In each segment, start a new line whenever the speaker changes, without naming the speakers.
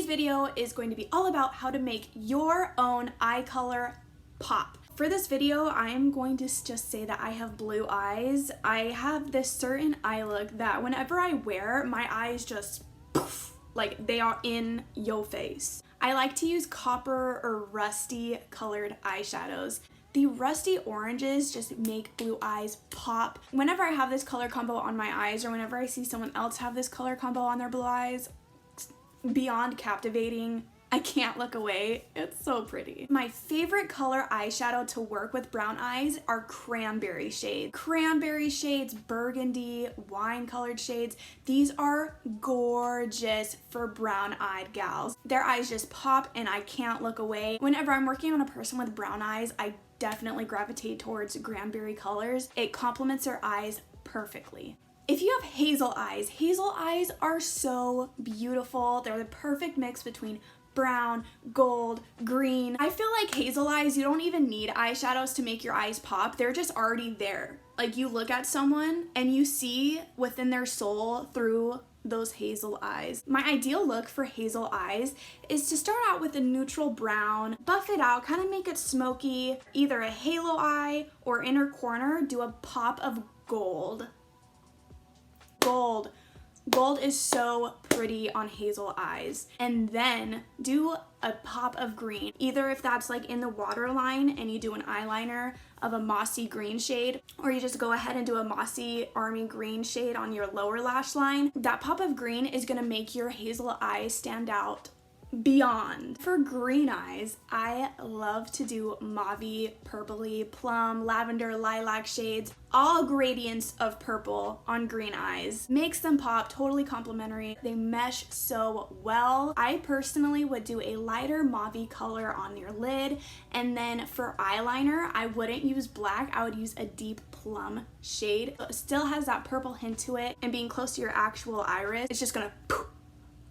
video is going to be all about how to make your own eye color pop. For this video, I am going to just say that I have blue eyes. I have this certain eye look that whenever I wear, my eyes just poof, like they are in your face. I like to use copper or rusty colored eyeshadows. The rusty oranges just make blue eyes pop. Whenever I have this color combo on my eyes, or whenever I see someone else have this color combo on their blue eyes, beyond captivating. I can't look away. It's so pretty. My favorite color eyeshadow to work with brown eyes are cranberry shades. Cranberry shades, burgundy, wine colored shades. These are gorgeous for brown eyed gals. Their eyes just pop and I can't look away. Whenever I'm working on a person with brown eyes, I definitely gravitate towards cranberry colors. It complements their eyes perfectly. If you have hazel eyes are so beautiful. They're the perfect mix between brown, gold, green. I feel like hazel eyes, you don't even need eyeshadows to make your eyes pop. They're just already there. Like you look at someone and you see within their soul through those hazel eyes. My ideal look for hazel eyes is to start out with a neutral brown, buff it out, kind of make it smoky, either a halo eye or inner corner, do a pop of gold. Gold is so pretty on hazel eyes. And then do a pop of green. Either if that's like in the waterline and you do an eyeliner of a mossy green shade, or you just go ahead and do a mossy army green shade on your lower lash line. That pop of green is gonna make your hazel eyes stand out beyond. For green eyes, I love to do mauve-y, purpley, plum, lavender, lilac shades, all gradients of purple on green eyes. Makes them pop, totally complementary. They mesh so well. I personally would do a lighter mauve color on your lid, and then for eyeliner, I wouldn't use black, I would use a deep plum shade. It still has that purple hint to it, and being close to your actual iris, it's just gonna poof,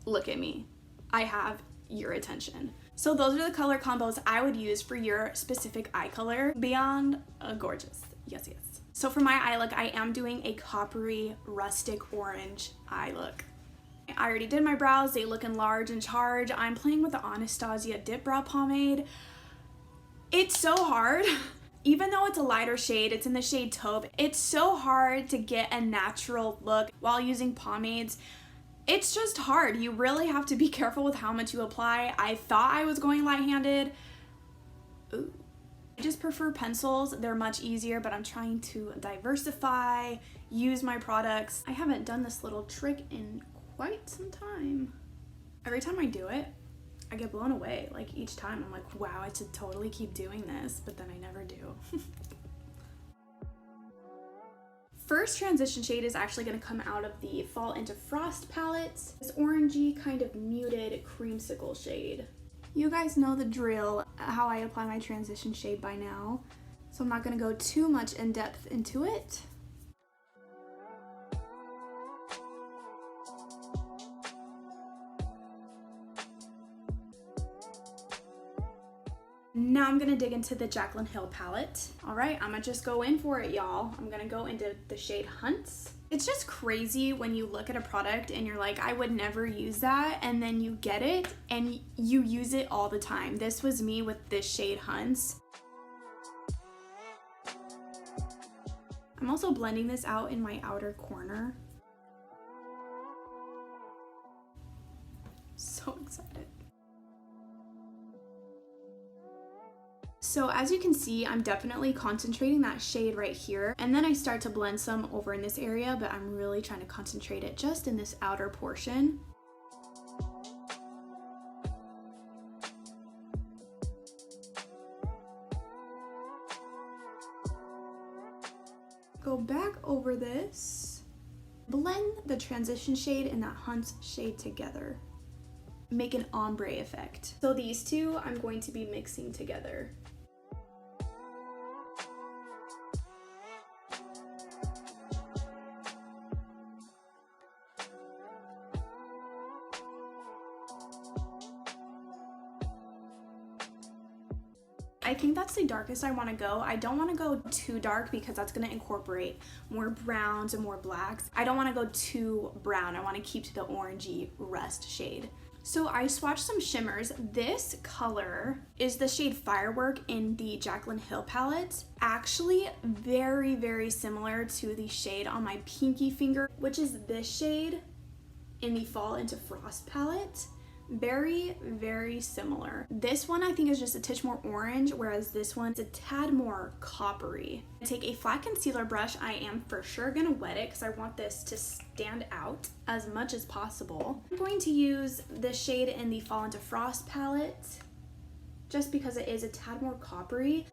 look at me. I have your attention. So those are the color combos I would use for your specific eye color. Beyond gorgeous. Yes. So for my eye look, I am doing a coppery, rustic orange eye look. I already did my brows. They look large and charged. I'm playing with the Anastasia Dip Brow Pomade. It's so hard. Even though it's a lighter shade, it's in the shade taupe, it's so hard to get a natural look while using pomades. It's just hard. You really have to be careful with how much you apply. I thought I was going light-handed. Ooh. I just prefer pencils. They're much easier, but I'm trying to diversify, use my products. I haven't done this little trick in quite some time. Every time I do it, I get blown away. Like each time I'm like, wow, I should totally keep doing this, but then I never do. First transition shade is actually going to come out of the Fall into Frost palette. This orangey kind of muted creamsicle shade. You guys know the drill, how I apply my transition shade by now, so I'm not going to go too much in depth into it. Now I'm gonna dig into the Jaclyn Hill palette. All right, I'm gonna just go in for it, y'all. I'm gonna go into the shade Hunts. It's just crazy when you look at a product and you're like, I would never use that, and then you get it and you use it all the time. This was me with this shade Hunts. I'm also blending this out in my outer corner. So excited. So as you can see, I'm definitely concentrating that shade right here, and then I start to blend some over in this area, but I'm really trying to concentrate it just in this outer portion. Go back over this, blend the transition shade and that Hunts shade together. Make an ombre effect. So these two I'm going to be mixing together. I think that's the darkest I want to go. I don't want to go too dark because that's going to incorporate more browns and more blacks. I don't want to go too brown. I want to keep to the orangey rust shade. So I swatched some shimmers. This color is the shade Firework in the Jaclyn Hill palette. Actually very, very similar to the shade on my pinky finger, which is this shade in the Fall into Frost palette. Very, very similar. This one I think is just a touch more orange, whereas this one's a tad more coppery. I take a flat concealer brush. I am for sure gonna wet it because I want this to stand out as much as possible. I'm going to use this shade in the Fall into Frost palette just because it is a tad more coppery.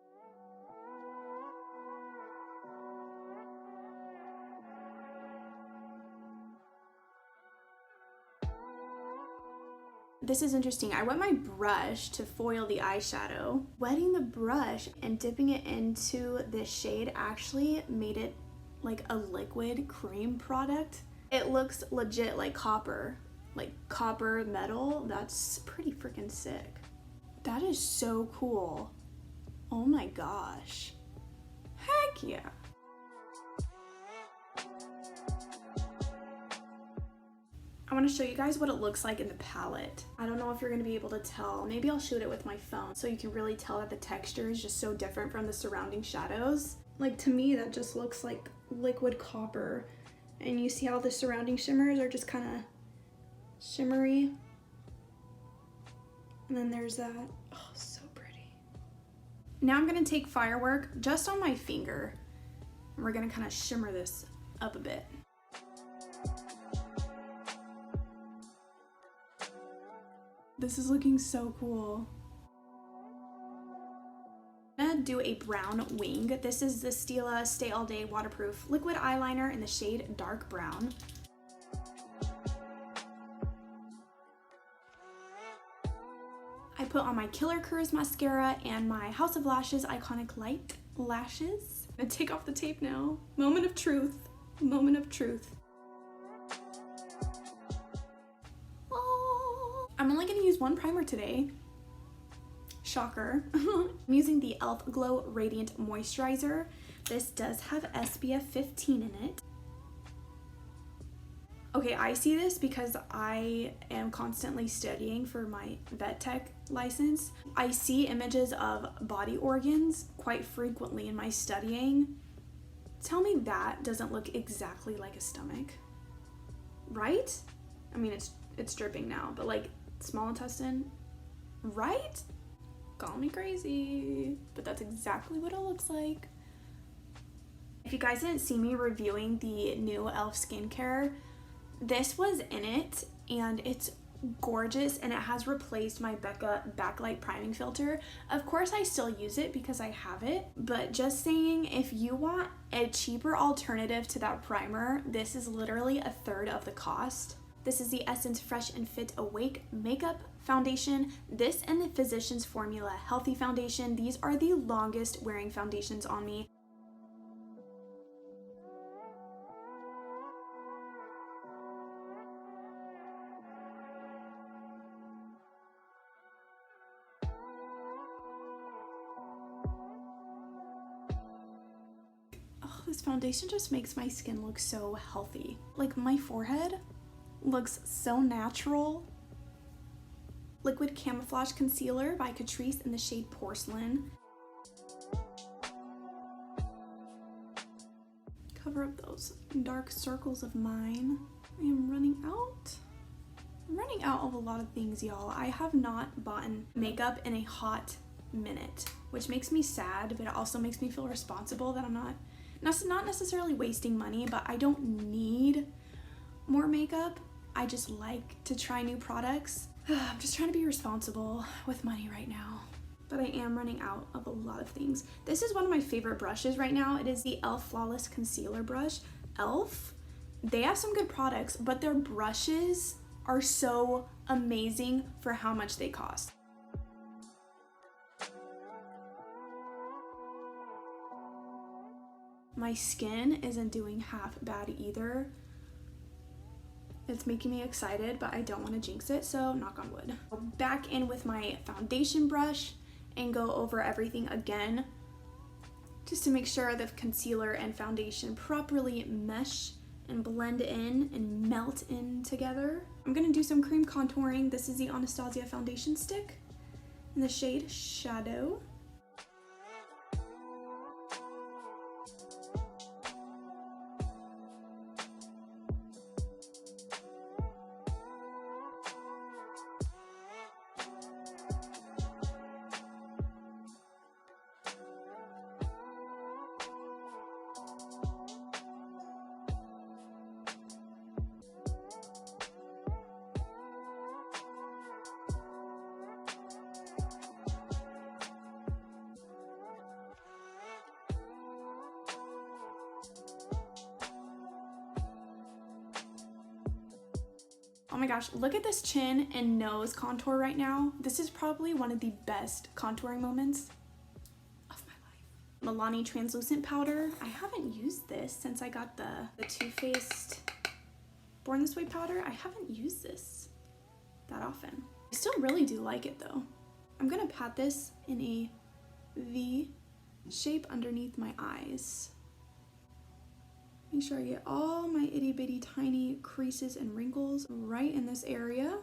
This is interesting. I wet my brush to foil the eyeshadow. Wetting the brush and dipping it into this shade actually made it like a liquid cream product. It looks legit like copper metal. That's pretty freaking sick. That is so cool. Oh my gosh. Heck yeah. I want to show you guys what it looks like in the palette. I don't know if you're going to be able to tell. Maybe I'll shoot it with my phone so you can really tell that the texture is just so different from the surrounding shadows. Like, to me, that just looks like liquid copper. And you see how the surrounding shimmers are just kind of shimmery. And then there's that. Oh, so pretty. Now I'm going to take Firework just on my finger. And we're going to kind of shimmer this up a bit. This is looking so cool. I'm gonna do a brown wing. This is the Steele Stay All Day Waterproof Liquid Eyeliner in the shade Dark Brown. I put on my Killer Curves mascara and my House of Lashes Iconic Light Lashes. I'm gonna take off the tape now. Moment of truth. Moment of truth. I'm only going to use one primer today. Shocker. I'm using the e.l.f. Glow Radiant Moisturizer. This does have SPF 15 in it. Okay, I see this because I am constantly studying for my vet tech license. I see images of body organs quite frequently in my studying. Tell me that doesn't look exactly like a stomach, right? I mean, it's dripping now, but like, small intestine, right? Call me crazy, but that's exactly what it looks like. If you guys didn't see me reviewing the new e.l.f. skincare, this was in it and it's gorgeous and it has replaced my Becca Backlight Priming Filter. Of course I still use it because I have it, but just saying, if you want a cheaper alternative to that primer, this is literally a third of the cost. This is the Essence Fresh and Fit Awake Makeup Foundation. This and the Physicians Formula Healthy Foundation. These are the longest wearing foundations on me. Oh, this foundation just makes my skin look so healthy. Like, my forehead looks so natural. Liquid Camouflage Concealer by Catrice in the shade Porcelain. Cover up those dark circles of mine. I am running out. I'm running out of a lot of things, y'all. I have not bought makeup in a hot minute, which makes me sad, but it also makes me feel responsible that I'm not necessarily wasting money, but I don't need more makeup. I just like to try new products. I'm just trying to be responsible with money right now. But I am running out of a lot of things. This is one of my favorite brushes right now. It is the e.l.f. Flawless Concealer Brush. e.l.f., they have some good products, but their brushes are so amazing for how much they cost. My skin isn't doing half bad either. It's making me excited, but I don't want to jinx it, so knock on wood. I'll back in with my foundation brush and go over everything again, just to make sure the concealer and foundation properly mesh and blend in and melt in together. I'm gonna do some cream contouring. This is the Anastasia foundation stick in the shade Shadow. Oh my gosh, look at this chin and nose contour right now. This is probably one of the best contouring moments of my life. Milani translucent powder. I haven't used this since I got the Too Faced Born This Way powder. I haven't used this that often. I still really do like it though. I'm gonna pat this in a V shape underneath my eyes. Make sure I get all my itty bitty tiny creases and wrinkles right in this area.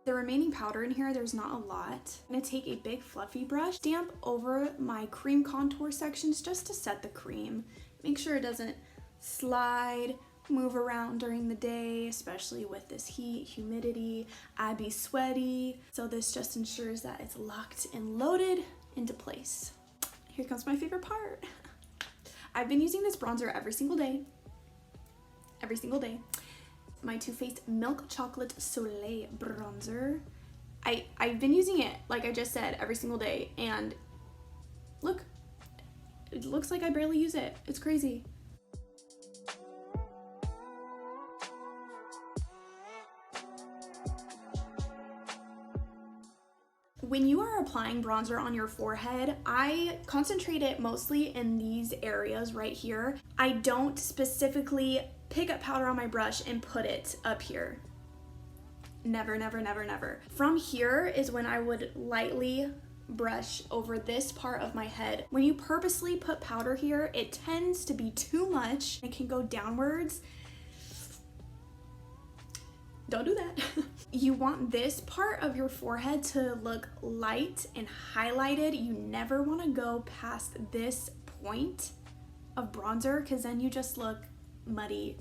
The remaining powder in here, there's not a lot. I'm gonna take a big fluffy brush, stamp over my cream contour sections just to set the cream. Make sure it doesn't slide, move around during the day, especially with this heat, humidity. I'd be sweaty. So this just ensures that it's locked and loaded into place. Here comes my favorite part. I've been using this bronzer every single day. Every single day. My Too Faced Milk Chocolate Soleil bronzer. I've been using it, like I just said, every single day, and look, it looks like I barely use it. It's crazy. When you are applying bronzer on your forehead, I concentrate it mostly in these areas right here. I don't specifically pick up powder on my brush and put it up here. Never, never, never, never. From here is when I would lightly brush over this part of my head. When you purposely put powder here, it tends to be too much. It can go downwards. Don't do that. You want this part of your forehead to look light and highlighted. You never want to go past this point of bronzer because then you just look muddy.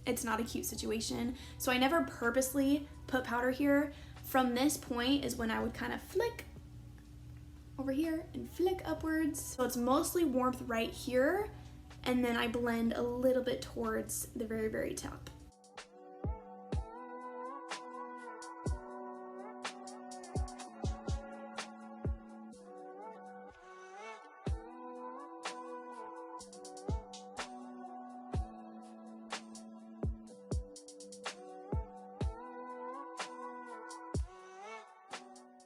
It's not a cute situation. So I never purposely put powder here. From this point is when I would kind of flick over here and flick upwards. So it's mostly warmth right here, and then I blend a little bit towards the very, very top.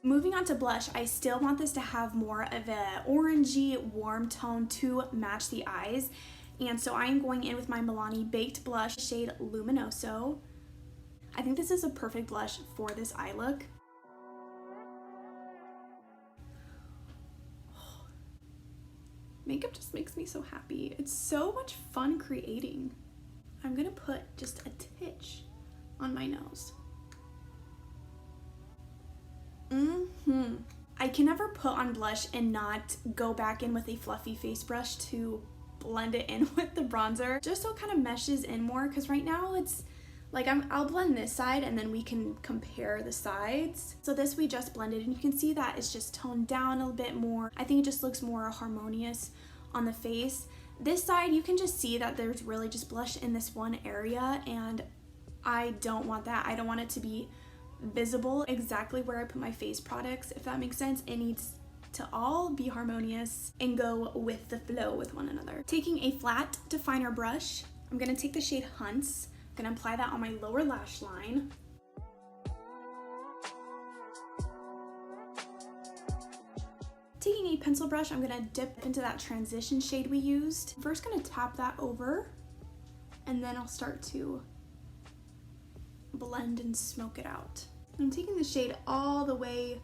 Moving on to blush, I still want this to have more of a orangey warm tone to match the eyes. And so I am going in with my Milani Baked Blush shade Luminoso. I think this is a perfect blush for this eye look. Makeup just makes me so happy. It's so much fun creating. I'm gonna put just a titch on my nose. I can never put on blush and not go back in with a fluffy face brush to blend it in with the bronzer, just so it kind of meshes in more, because right now it's like I'll blend this side and then we can compare the sides. So this we just blended and you can see that it's just toned down a little bit more. I think it just looks more harmonious on the face. This side you can just see that there's really just blush in this one area, and I don't want that. I don't want it to be visible exactly where I put my face products, if that makes sense. It needs to all be harmonious and go with the flow with one another. Taking a flat definer brush, I'm gonna take the shade Hunts. I'm gonna apply that on my lower lash line. Taking a pencil brush, I'm gonna dip into that transition shade we used. I'm first gonna tap that over, and then I'll start to blend and smoke it out. I'm taking the shade all the way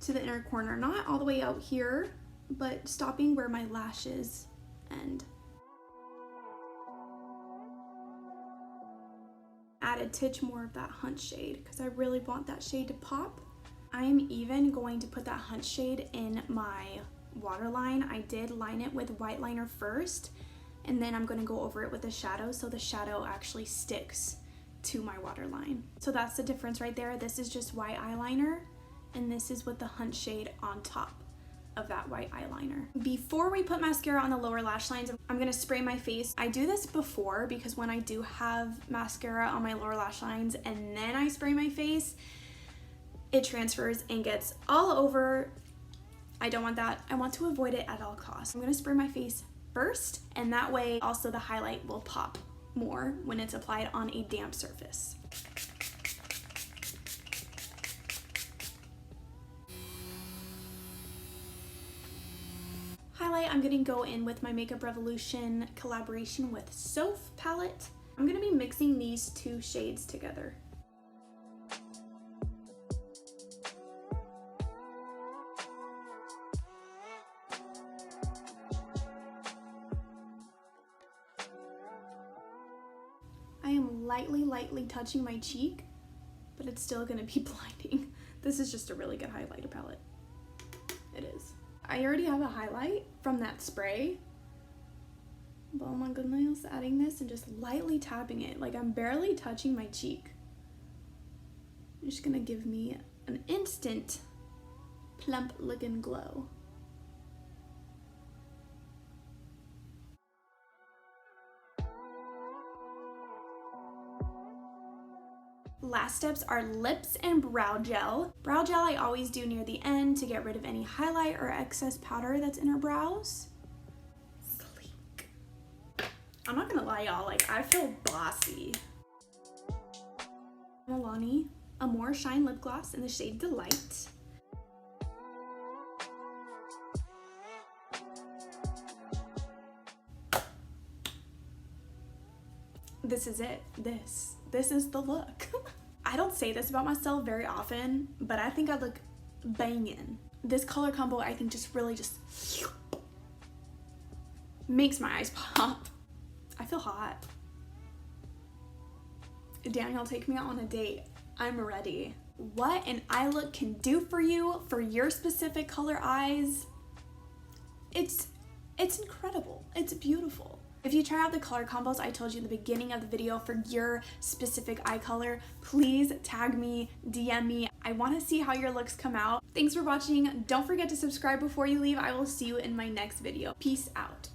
to the inner corner, not all the way out here, but stopping where my lashes end. Add a titch more of that Hunt shade because I really want that shade to pop. I'm even going to put that Hunt shade in my waterline. I did line it with white liner first, and then I'm going to go over it with a shadow so the shadow actually sticks to my waterline. So that's the difference right there. This is just white eyeliner, and this is with the Hunt shade on top of that white eyeliner. Before we put mascara on the lower lash lines, I'm gonna spray my face. I do this before because when I do have mascara on my lower lash lines and then I spray my face, it transfers and gets all over. I don't want that. I want to avoid it at all costs. I'm gonna spray my face first, and that way also the highlight will pop more when it's applied on a damp surface. Highlight, I'm gonna go in with my Makeup Revolution collaboration with Soph palette. I'm gonna be mixing these two shades together. I am lightly touching my cheek, but it's still gonna be blinding. This is just a really good highlighter palette. It is. I already have a highlight from that spray, but oh my goodness, adding this and just lightly tapping it, like I'm barely touching my cheek. It's just gonna give me an instant plump looking glow. Last steps are lips and brow gel. Brow gel I always do near the end to get rid of any highlight or excess powder that's in our brows. Sleek. I'm not gonna lie, y'all, like I feel bossy. Milani Amore Shine Lip Gloss in the shade Delight. This is it. This is the look. I don't say this about myself very often, but I think I look banging. This color combo I think just really just makes my eyes pop. I feel hot. Daniel, take me out on a date. I'm ready. What an eye look can do for you, for your specific color eyes, it's incredible. It's beautiful. If you try out the color combos I told you in the beginning of the video for your specific eye color, please tag me, DM me. I want to see how your looks come out. Thanks for watching. Don't forget to subscribe before you leave. I will see you in my next video. Peace out.